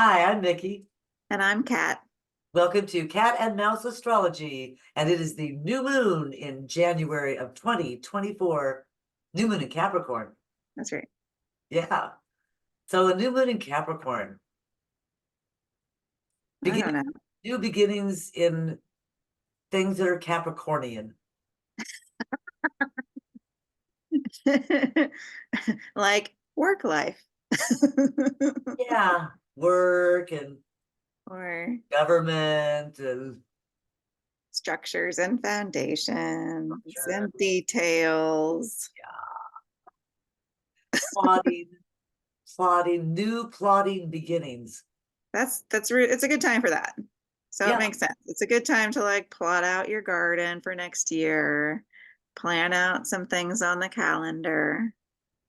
Hi, I'm Micki. And I'm Kat. Welcome to Cat and Mouse Astrology. And it is the new moon in January of 2024. New moon in Capricorn. That's right. Yeah. So a new moon in Capricorn. I don't Beginning know. new beginnings in things that are Capricornian. Like work life. Yeah. Work and Or government and structures and foundations structure. and details. Yeah. Plotting, plotting, new plotting beginnings. It's a good time for that. So it Yeah, makes sense. It's a good time to like plot out your garden for next year, plan out some things on the calendar.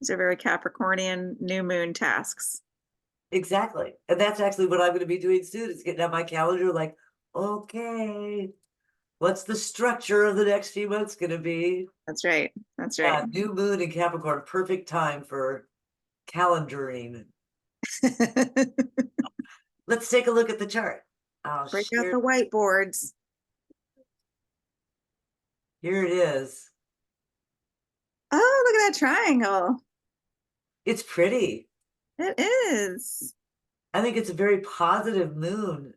These are very Capricornian new moon tasks. exactly. And that's actually what I'm going to be doing soon, is getting out my calendar like, okay, what's the structure of the next few months going to be? That's right. That's right. Yeah, new moon in Capricorn, perfect time for calendaring. Let's take a look at the chart. I'll Break out share. the whiteboards. Here it is. Oh, look at that triangle. It's pretty. It is. I think it's a very positive moon.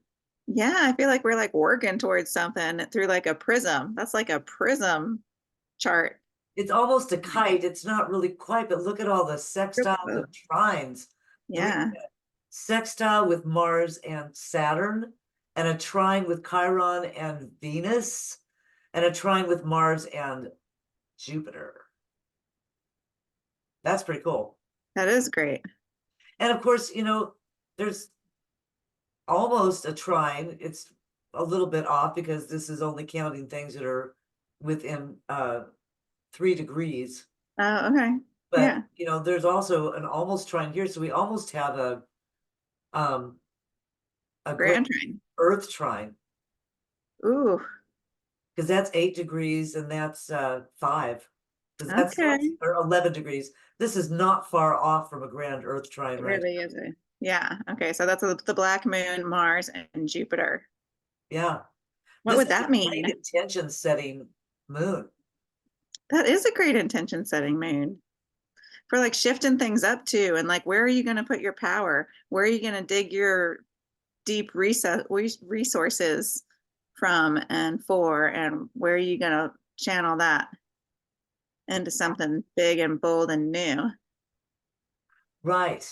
Yeah, I feel like we're like working towards something through like a prism. That's like a prism chart. It's almost a kite. It's not really quite, but look at all the sextiles and trines. So we Yeah. sextile with Mars and Saturn, and a trine with Chiron and Venus, and a trine with Mars and Jupiter. That's pretty cool. That is great. And of course, there's almost a trine. It's a little bit off because this is only counting things that are within 3 degrees. Oh, okay. But Yeah. there's also an almost trine here. So we almost have um a great Grand trine. Earth trine, Ooh, because that's 8 degrees and that's 5. Because that's okay. or 11 degrees. This is not far off from a grand Earth trine It right really is a, yeah. Okay. So that's the black moon, Mars, and Jupiter. now. Yeah. What This would is a that mean? great intention setting moon. That is a great intention setting moon for like shifting things up too. And like, where are you going to put your power? Where are you going to dig your deep resources from and for, and where are you going to channel that into something big and bold and new? Right.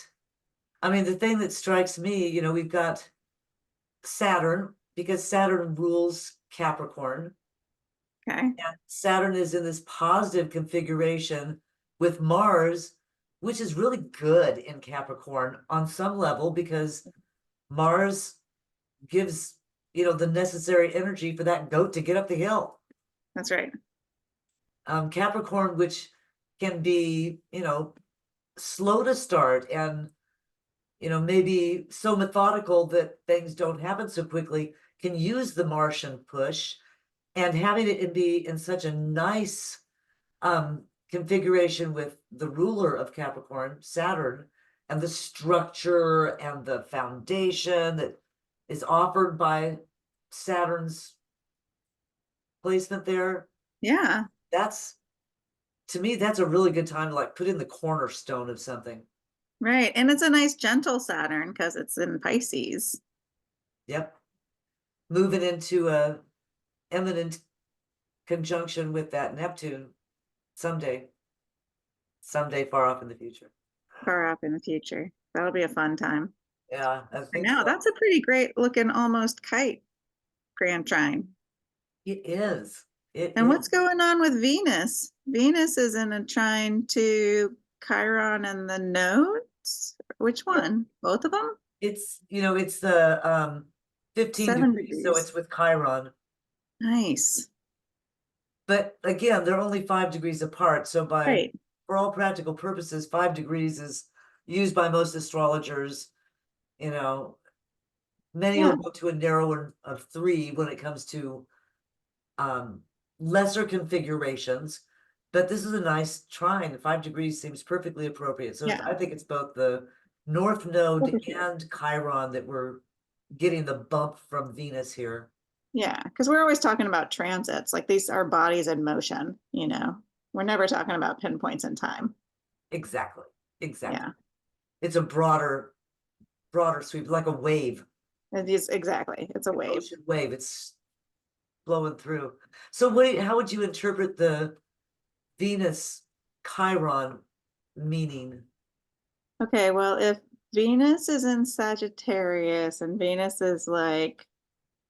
I mean, the thing that strikes me, we've got Saturn, because Saturn rules Capricorn. Okay. And Saturn is in this positive configuration with Mars, which is really good in Capricorn on some level because Mars gives, the necessary energy for that goat to get up the hill. That's right. Capricorn, which can be, slow to start and, maybe so methodical that things don't happen so quickly, can use the Martian push, and having it be in such a nice configuration with the ruler of Capricorn, Saturn, and the structure and the foundation that is offered by Saturn's placement there. Yeah. That's To me, that's a really good time to like put in the cornerstone of something. Right. And it's a nice gentle Saturn because it's in Pisces. Yep. Moving into a eminent conjunction with that Neptune someday, someday far off in the future. Far off in the future. That'll be a fun time. Yeah, I For think now, so. that's a pretty great looking almost kite grand trine. It is. It And is. what's going on with Venus? Venus is in a trine to Chiron and the nodes. Which Yeah. one? Both of them? It's the 15 Seven degrees, so it's degrees. with Chiron. Nice. But again, they're only 5 degrees apart. So Right. for all practical purposes, 5 degrees is used by most astrologers. You know, Many Yeah. will go to a narrower of 3 when it comes to um, lesser configurations. But this is a nice trine. 5 degrees seems perfectly appropriate. So Yeah. I think it's both the North Node For sure. and Chiron that we're getting the bump from Venus here. Yeah, because we're always talking about transits, like these are bodies in motion, We're never talking about pinpoints in time. Exactly. Exactly. Yeah, It's a broader sweep, like a wave, it is exactly. It's a an wave. ocean wave. It's blowing through. So how would you interpret the Venus Chiron meaning? Okay, well, if Venus is in Sagittarius and Venus is like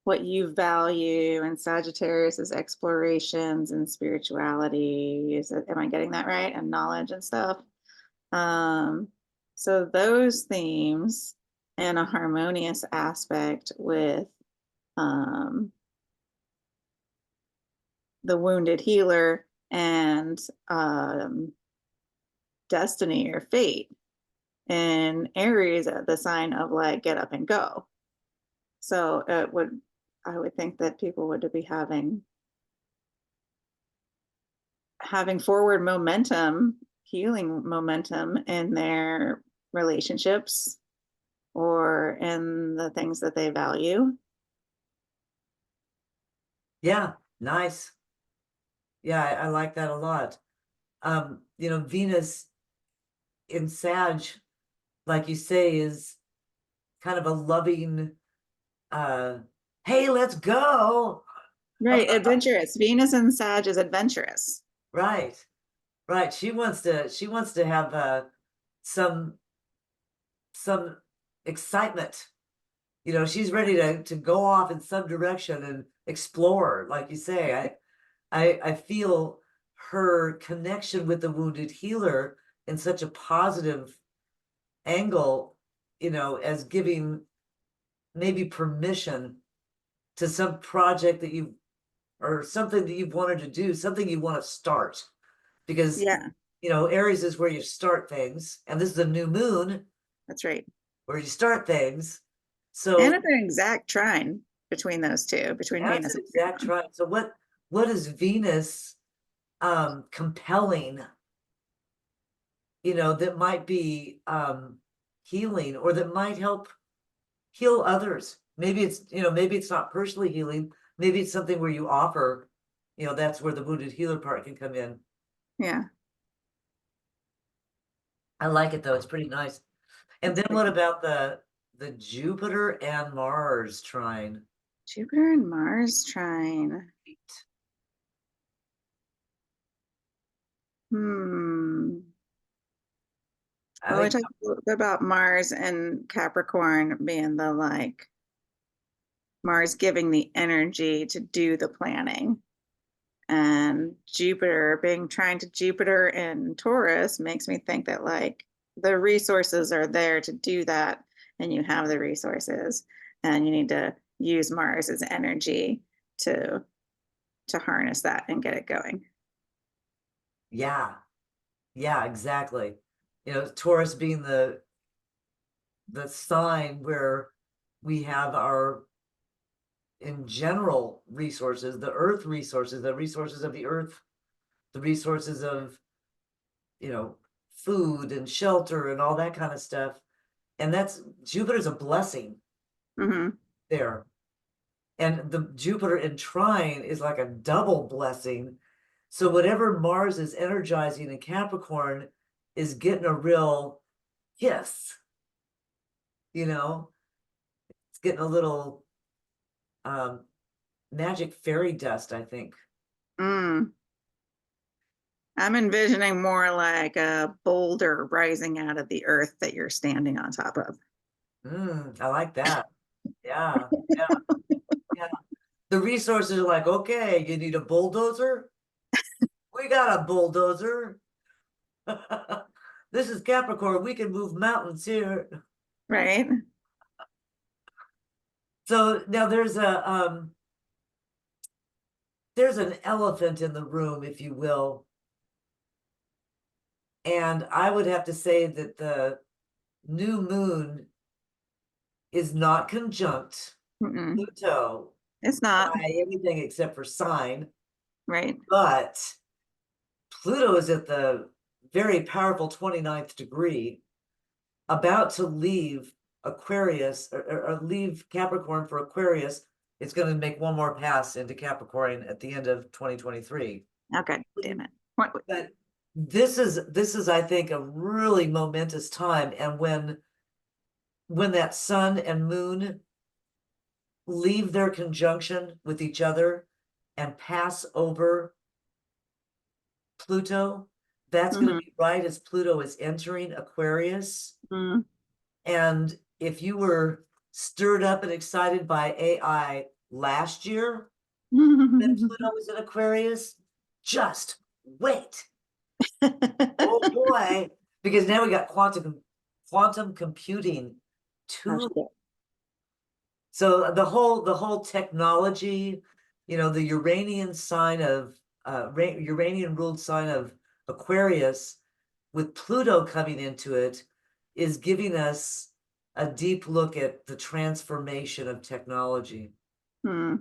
what you value, and Sagittarius is explorations and spirituality. Am I getting that right? And knowledge and stuff. Um, so those themes and a harmonious aspect with the wounded healer and destiny or fate. And Aries, the sign of like get up and go. So I would think that people would be having forward momentum, healing momentum in their relationships or in the things that they value. Yeah, nice. Yeah, I like that a lot. Venus in Sag, like you say, is kind of a loving, uh, hey, let's go. Right, adventurous. Venus and Sag is adventurous. Right, right. She wants to have some some excitement. She's ready to go off in some direction and explore, like you say. I feel her connection with the wounded healer in such a positive angle, as giving maybe permission to some project that you or something that you've wanted to do, something you want to start. Because, Yeah, Aries is where you start things, and this is a new moon that's right. where you start things. And So it's an exact trine between those two, between that's Venus an and exact Chiron. right. So what is Venus compelling, that might be healing or that might help heal others? Maybe it's not personally healing, maybe it's something where you offer, that's where the wounded healer part can come in. Yeah. I like it though, it's pretty nice. And then what about the Jupiter and Mars trine? Jupiter and Mars trine. Hmm. I Well, we think, talked a little bit about Mars and Capricorn being the like Mars giving the energy to do the planning. And Jupiter being trying to Jupiter in Taurus makes me think that like the resources are there to do that, and you have the resources, and you need to use Mars's energy to harness that and get it going. yeah, yeah, exactly. Taurus being the sign where we have our, in general, resources, the earth resources, the resources of the earth, the resources of, you know, food and shelter and all that kind of stuff. And that's Jupiter's a blessing Mm-hmm. there. And the Jupiter in trine is like a double blessing. So whatever Mars is energizing in Capricorn is getting a real kiss, it's getting a little um magic fairy dust, I think. Mm. I'm envisioning more like a boulder rising out of the earth that you're standing on top of. I like that. Yeah, yeah, yeah. The resources are like, okay, you need a bulldozer? We got a bulldozer. This is Capricorn. We can move mountains here. Right? So now there's an elephant in the room, if you will. And I would have to say that the new moon is not conjunct Mm-mm. Pluto It's not, by anything except for sign, right? but Pluto is at the very powerful 29th degree. about to leave Aquarius or leave Capricorn for Aquarius. It's going to make one more pass into Capricorn at the end of 2023. Okay, damn it. But this is, I think, a really momentous time. And when that sun and moon leave their conjunction with each other and pass over Pluto, that's going to be right as Pluto is entering Aquarius. Mhm. And if you were stirred up and excited by AI last year, when Pluto was in Aquarius, just wait. Oh boy, because now we got quantum computing too. So the whole technology, the Uranian sign of Uranian ruled sign of Aquarius with Pluto coming into it is giving us a deep look at the transformation of technology. Hmm.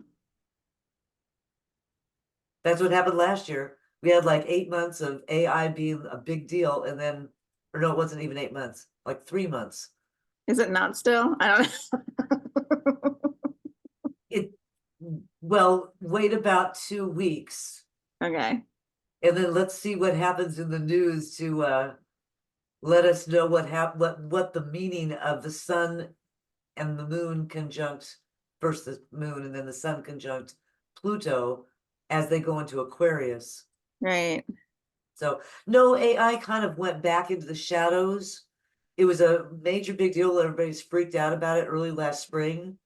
That's what happened last year. We had like 8 months of AI being a big deal, and then, or no, it wasn't even 8 months, like 3 months. Is it not still? I don't know. Well, wait about 2 weeks, Okay. and then let's see what happens in the news to let us know what the meaning of the sun and the moon conjunct, first the moon and then the sun conjunct Pluto as they go into Aquarius. Right. So no, AI kind of went back into the shadows. It was a major big deal. Everybody's freaked out about it early last spring,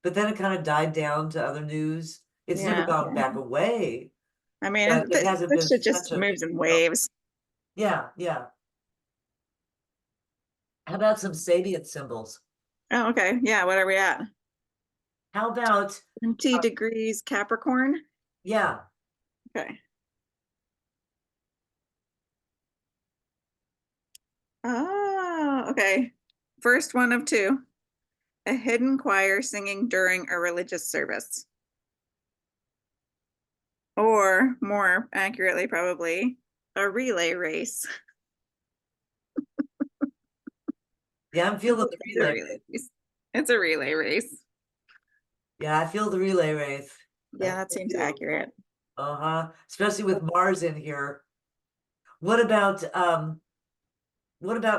but then it kind of died down to other news. It's never Yeah. gone back away, I mean, but it hasn't been this shit such just a moves in waves. yeah, yeah. How about some Sabian symbols? Oh, okay. Yeah. What are we at? How about 20 degrees Capricorn. yeah, Okay. Oh, okay. First one of two. A hidden choir singing during a religious service. Or more accurately, probably, a relay race. yeah, I'm feeling the It's a relay. relay race. It's a relay race. Yeah, I feel the relay race. Yeah, that seems accurate. Uh-huh. Especially with Mars in here. What about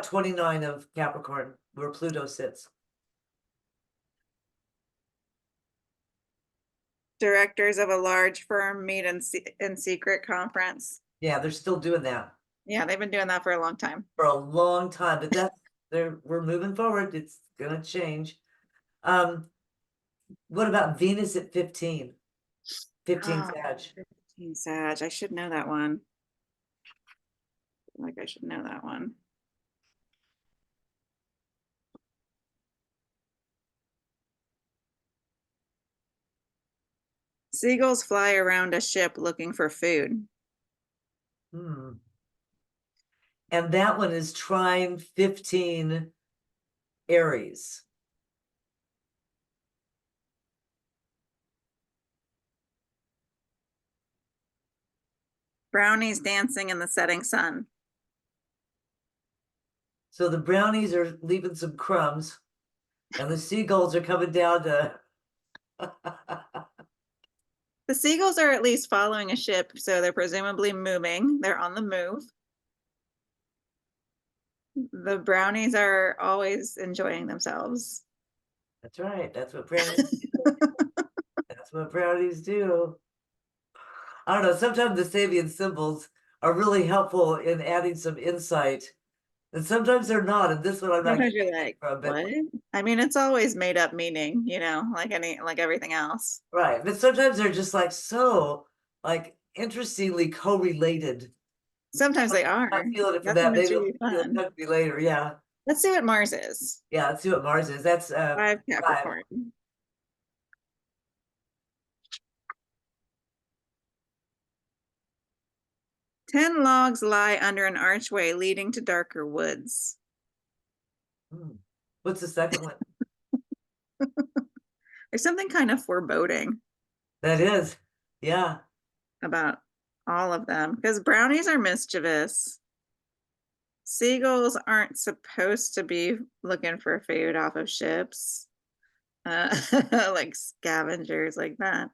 29 of Capricorn, where Pluto sits? Directors of a large firm meet in secret conference. Yeah, they're still doing that Yeah, they've been doing that for a long time. for a long time, but we're moving forward. It's gonna change. Um, what about Venus at 15? 15 Oh, Sag. 15 Sag. I should know that one. Like I should know that one. Seagulls fly around a ship looking for food. Hmm. And that one is trine 15 Aries. Brownies dancing in the setting sun. So the brownies are leaving some crumbs, and the seagulls are coming down to. The seagulls are at least following a ship, so they're presumably moving. They're on the move. The brownies are always enjoying themselves. That's right. That's what brownies. That's what brownies do. I don't know. Sometimes the Sabian symbols are really helpful in adding some insight, and sometimes they're not. And this one I'm not Sometimes getting you're like, from, but what? I mean, it's always made up meaning, like everything else. right. But sometimes they're just like so, like interestingly correlated. Sometimes they I'm are. not feeling it for That's when that. it's Maybe really it'll fun. touch me later. Yeah. Let's see what Mars is. Yeah. Let's see what Mars is. That's 5 5. Capricorn. 10 logs lie under an archway leading to darker woods. Hmm. What's the second one? There's something kind of foreboding That is. Yeah. about all of them because brownies are mischievous. Seagulls aren't supposed to be looking for food off of ships, like scavengers like that.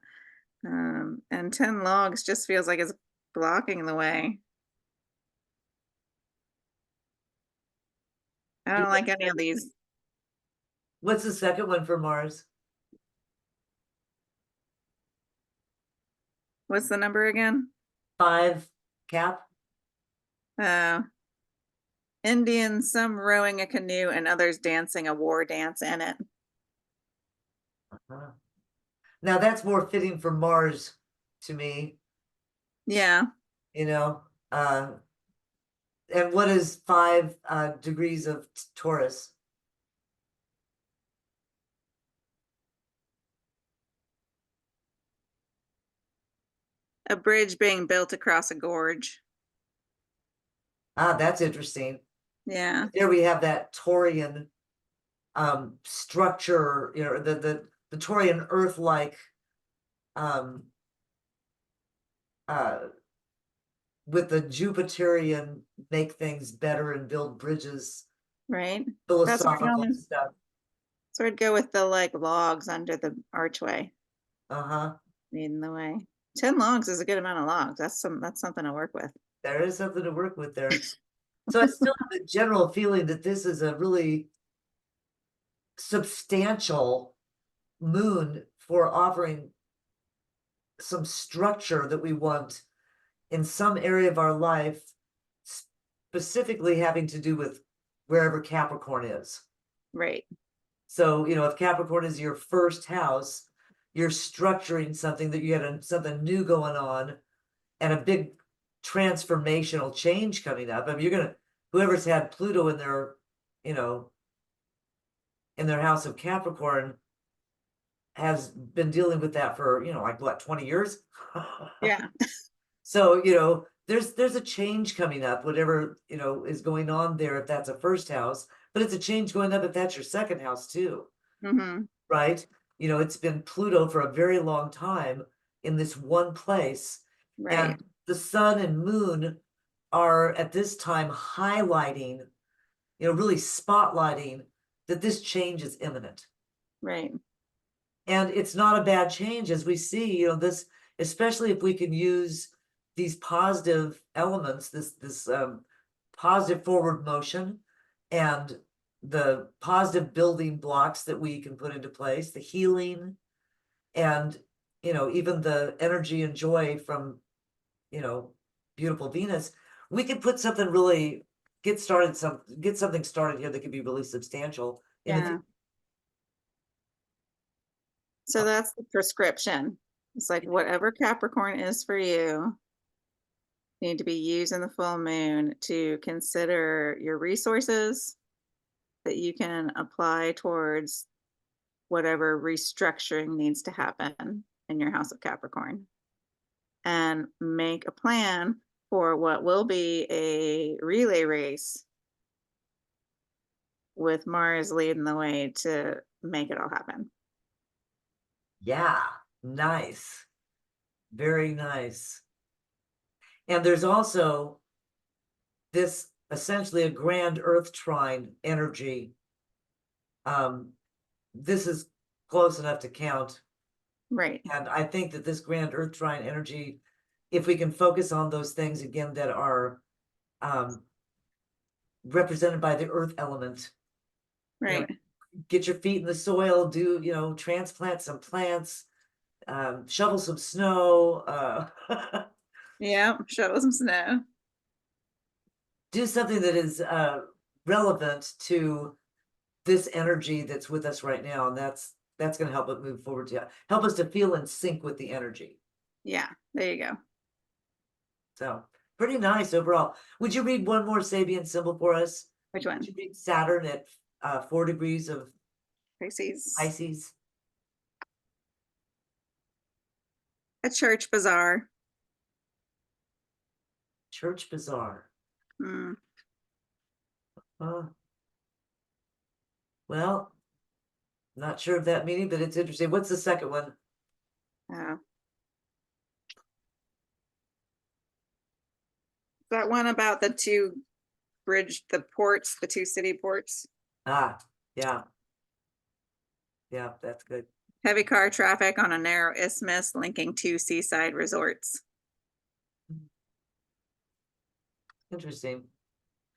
And 10 logs just feels like it's blocking the way. I don't like any of these. What's the second one for Mars? What's the number again? 5 Cap. Uh, Indians, some rowing a canoe and others dancing a war dance in it. Uh-huh. Now that's more fitting for Mars to me, Yeah, you know. And what is 5 degrees of Taurus? a bridge being built across a gorge. Ah, that's interesting. Yeah, There we have that Taurian structure, you know, the Taurian Earth-like um uh with the Jupiterian make things better and build bridges, right. That's where I'd philosophical go. stuff. So I'd go with the like logs under the archway Uh-huh. leading the way. 10 logs is a good amount of logs. That's something to work with. There is something to work with there. So I still have the general feeling that this is a really substantial moon for offering some structure that we want in some area of our life, specifically having to do with wherever Capricorn is. Right. So, you know, if Capricorn is your first house, you're structuring something that you had something new going on and a big transformational change coming up. I mean, whoever's had Pluto in their, you know, in their house of Capricorn has been dealing with that for, you know, like what, 20 years? Yeah. So, you know, there's a change coming up, whatever, you know, is going on there if that's a first house, but it's a change going up if that's your second house too, Mm-hmm. right? You know, it's been Pluto for a very long time in this one place, Right. and the sun and moon are at this time highlighting, you know, really spotlighting that this change is imminent. Right. And it's not a bad change as we see, you know, this, especially if we can use these positive elements, this positive forward motion and the positive building blocks that we can put into place, the healing and, you know, even the energy and joy from, you know, beautiful Venus, we could put something really get something started here that could be really substantial in the Yeah. So that's the prescription. It's like whatever Capricorn is for you, you need to be using the full moon to consider your resources that you can apply towards whatever restructuring needs to happen in your house of Capricorn and make a plan for what will be a relay race with Mars leading the way to make it all happen. Yeah, nice. Very nice. And there's also this essentially a grand earth trine energy. This is close enough to count. Right. And I think that this grand earth trine energy, if we can focus on those things again that are represented by the earth element, you know, Right. get your feet in the soil, do, you know, transplant some plants, shovel some snow, Yeah. Shovel some snow. do something that is relevant to this energy that's with us right now, and that's going to help it move forward to help us to feel in sync with the energy. Yeah. There you go. So pretty nice overall. Would you read one more Sabian symbol for us? Which Would one? you read Saturn at 4 degrees of Pisces. Pisces? A church bazaar. Church Bazaar. Mm. Well, not sure of that meaning, but it's interesting. What's the second one? Oh. That one about the two bridge the ports, the two city ports. Ah, yeah. Yeah, that's good. Heavy car traffic on a narrow isthmus linking two seaside resorts. Interesting.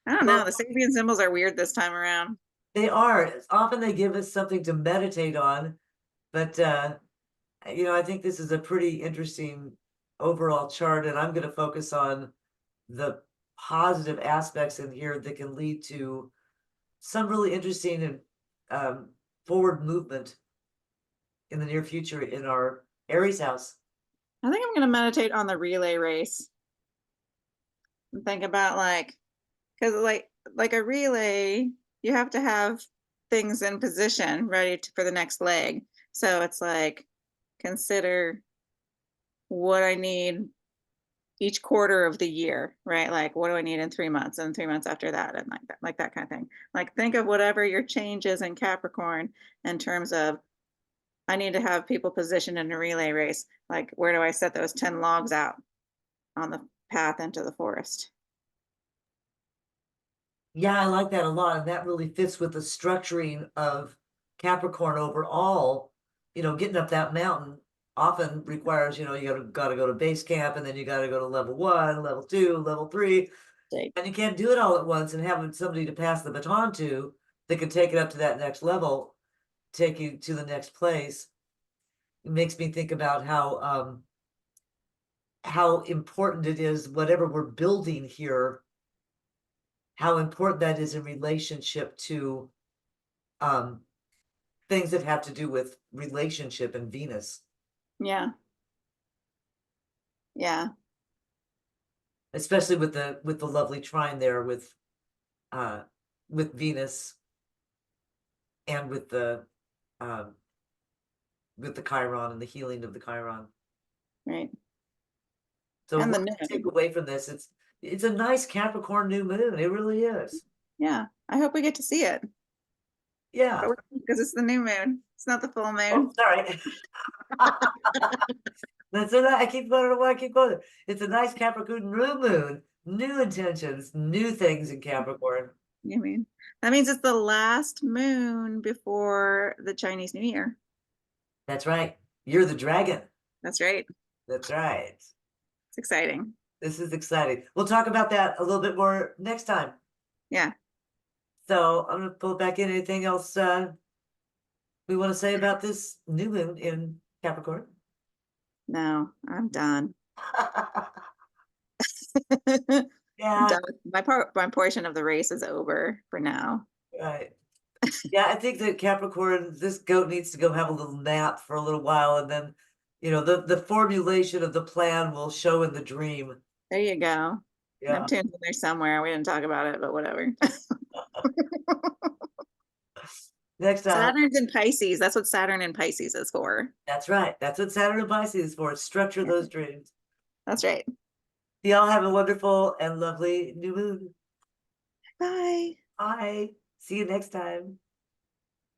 I don't Well, know. The Sabian symbols are weird this time around. they are. Often they give us something to meditate on, but I think this is a pretty interesting overall chart, and I'm going to focus on the positive aspects in here that can lead to some really interesting and forward movement in the near future in our Aries house. I think I'm going to meditate on the relay race and think about because like a relay, you have to have things in position ready for the next leg. So it's like, consider what I need each quarter of the year, right? Like, what do I need in 3 months and 3 months after that, and like that kind of thing. Like, think of whatever your change is in Capricorn in terms of, I need to have people positioned in a relay race. Like, where do I set those 10 logs out on the path into the forest? Yeah, I like that a lot, and that really fits with the structuring of Capricorn overall. Getting up that mountain often requires, you gotta go to base camp, and then you gotta go to level 1, level 2, level 3, Like, and you can't do it all at once. And having somebody to pass the baton to that can take it up to that next level, take you to the next place, it makes me think about how important it is, whatever we're building here, how important that is in relationship to um things that have to do with relationship and Venus, yeah, yeah, especially with the lovely trine there with Venus and um with the Chiron and the healing of the Chiron. right. So And the what to take moon. away from this, it's a nice Capricorn new moon. It really is. Yeah, I hope we get to see it, Yeah. but because it's the new moon, it's not the full Oh, moon. sorry. That's it. I keep going. I keep going. It's a nice Capricorn new moon, new intentions, new things in Capricorn. I mean, that means it's the last moon before the Chinese New Year. That's right. You're the dragon. That's right. That's right. It's exciting. This is exciting. We'll talk about that a little bit more next time. Yeah. So I'm gonna pull back in. Anything else we want to say about this new moon in Capricorn? No, I'm done. Yeah, Done. My portion of the race is over for now. right. Yeah, I think that Capricorn, this goat needs to go have a little nap for a little while, and then, the formulation of the plan will show in the dream. There you go. Yeah. Neptune's in there somewhere. We didn't talk about it, but whatever. Next time. Saturn's in Pisces. That's what Saturn in Pisces is for. That's right. That's what Saturn and Pisces is for. Structure Yeah. those dreams. That's right. Y'all have a wonderful and lovely new moon. Bye. Bye. See you next time.